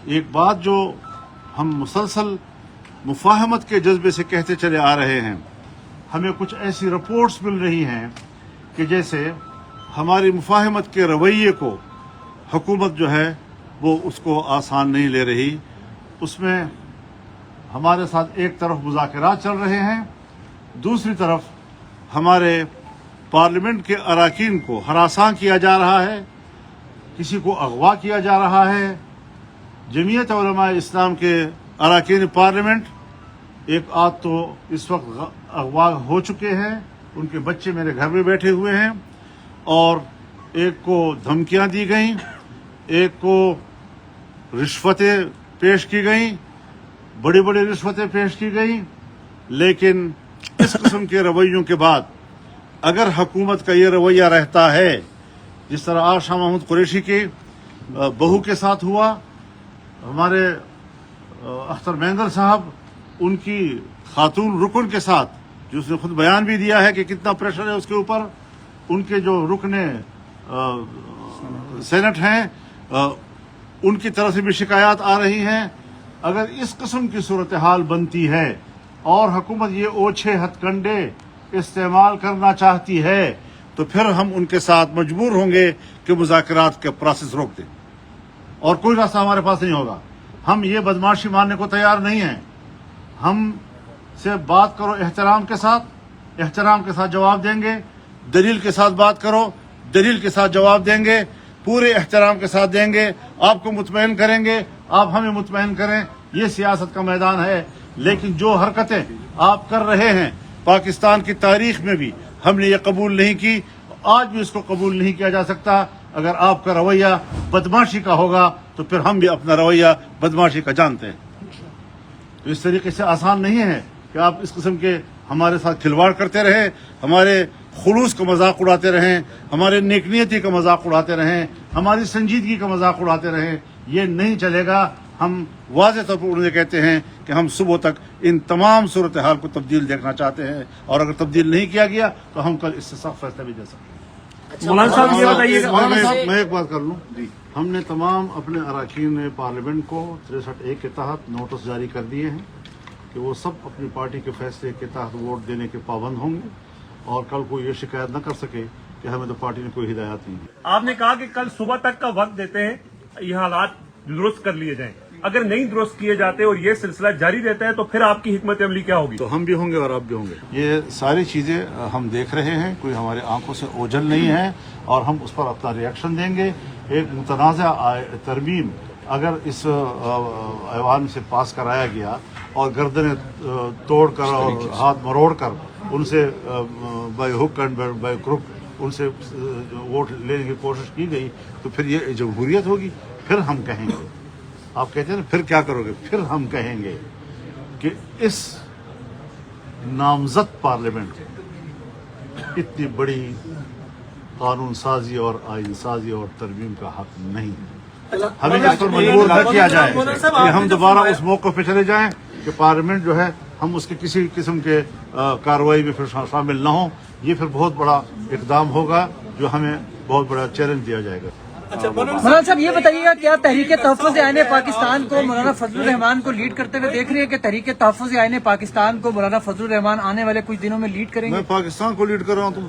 ایک بات جو ہم مسلسل مفاہمت کے جذبے سے کہتے چلے آ رہے ہیں، ہمیں کچھ ایسی رپورٹس مل رہی ہیں کہ جیسے ہماری مفاہمت کے رویے کو حکومت جو ہے وہ اس کو آسان نہیں لے رہی. اس میں ہمارے ساتھ ایک طرف مذاکرات چل رہے ہیں، دوسری طرف ہمارے پارلیمنٹ کے اراکین کو ہراساں کیا جا رہا ہے، کسی کو اغوا کیا جا رہا ہے. جمعیت علماء اسلام کے اراکین پارلیمنٹ ایک آدھ تو اس وقت اغوا ہو چکے ہیں، ان کے بچے میرے گھر میں بیٹھے ہوئے ہیں، اور ایک کو دھمکیاں دی گئیں، ایک کو رشوتیں پیش کی گئیں، بڑی بڑی رشوتیں پیش کی گئیں. لیکن اس قسم کے رویوں کے بعد اگر حکومت کا یہ رویہ رہتا ہے، جس طرح آج شاہ محمود قریشی کے بہو کے ساتھ ہوا، ہمارے اختر مینگر صاحب ان کی خاتون رکن کے ساتھ، جو اس نے خود بیان بھی دیا ہے کہ کتنا پریشر ہے اس کے اوپر، ان کے جو رکن سینٹ ہیں ان کی طرف سے بھی شکایات آ رہی ہیں. اگر اس قسم کی صورتحال بنتی ہے اور حکومت یہ اوچھے ہتھ کنڈے استعمال کرنا چاہتی ہے تو پھر ہم ان کے ساتھ مجبور ہوں گے کہ مذاکرات کا پروسیس روک دیں، اور کوئی راستہ ہمارے پاس نہیں ہوگا. ہم یہ بدماشی ماننے کو تیار نہیں ہیں. ہم سے بات کرو احترام کے ساتھ جواب دیں گے، دلیل کے ساتھ بات کرو، دلیل کے ساتھ جواب دیں گے، پورے احترام کے ساتھ دیں گے، آپ کو مطمئن کریں گے، آپ ہمیں مطمئن کریں. یہ سیاست کا میدان ہے. لیکن جو حرکتیں آپ کر رہے ہیں پاکستان کی تاریخ میں بھی ہم نے یہ قبول نہیں کی، آج بھی اس کو قبول نہیں کیا جا سکتا. اگر آپ کا رویہ بدماشی کا ہوگا تو پھر ہم بھی اپنا رویہ بدماشی کا جانتے ہیں. تو اس طریقے سے آسان نہیں ہے کہ آپ اس قسم کے ہمارے ساتھ کھلواڑ کرتے رہیں، ہمارے خلوص کا مذاق اڑاتے رہیں، ہمارے نیکنیتی کا مذاق اڑاتے رہیں، ہماری سنجیدگی کا مذاق اڑاتے رہیں. یہ نہیں چلے گا. ہم واضح طور پر انہیں کہتے ہیں کہ ہم صبح تک ان تمام صورتحال کو تبدیل دیکھنا چاہتے ہیں، اور اگر تبدیل نہیں کیا گیا تو ہم کل اس سے سخت فیصلہ بھی دے سکتے ہیں. مولانا صاحب یہ بتائیے کہ میں ایک بات کر لوں. ہم نے تمام اپنے اراکین پارلیمنٹ کو 63A کے تحت نوٹس جاری کر دیے ہیں کہ وہ سب اپنی پارٹی کے فیصلے کے تحت ووٹ دینے کے پابند ہوں گے، اور کل کو یہ شکایت نہ کر سکے کہ ہمیں تو پارٹی نے کوئی ہدایات نہیں دی. آپ نے کہا کہ کل صبح تک کا وقت دیتے ہیں یہ حالات درست کر لیے جائیں. اگر نہیں درست کیے جاتے اور یہ سلسلہ جاری رہتا ہے تو پھر آپ کی حکمت عملی کیا ہوگی؟ تو ہم بھی ہوں گے اور آپ بھی ہوں گے. یہ ساری چیزیں ہم دیکھ رہے ہیں، کوئی ہمارے آنکھوں سے اوجھل نہیں ہے، اور ہم اس پر اپنا ری ایکشن دیں گے. ایک متنازع ترمیم اگر اس ایوان سے پاس کرایا گیا اور گردنیں توڑ کر اور ہاتھ مروڑ کر ان سے by hook and by crook ان سے ووٹ لینے کی کوشش کی گئی تو پھر یہ جمہوریت ہوگی. پھر ہم کہیں گے، آپ کہتے ہیں نا پھر کیا کرو گے، پھر ہم کہیں گے کہ اس نامزد پارلیمنٹ اتنی بڑی قانون سازی اور آئین سازی اور ترمیم کا حق نہیں ہے. ہمیں اس پر مجبور نہ کیا جائے کہ ہم دوبارہ اس موقع پہ چلے جائیں کہ پارلیمنٹ جو ہے ہم اس کے کسی قسم کے کارروائی میں پھر شامل نہ ہوں. یہ پھر بہت بڑا اقدام ہوگا جو ہمیں بہت بڑا چیلنج دیا جائے گا. مولانا صاحب یہ بتائیے گا کیا تحریک تحفظ آئین پاکستان کو مولانا فضل الرحمان کو لیڈ کرتے ہوئے دیکھ رہی ہے کہ تحریک تحفظ آئین پاکستان کو مولانا فضل الرحمان آنے والے کچھ دنوں میں لیڈ کریں گے؟ میں پاکستان کو لیڈ کر رہا ہوں، تم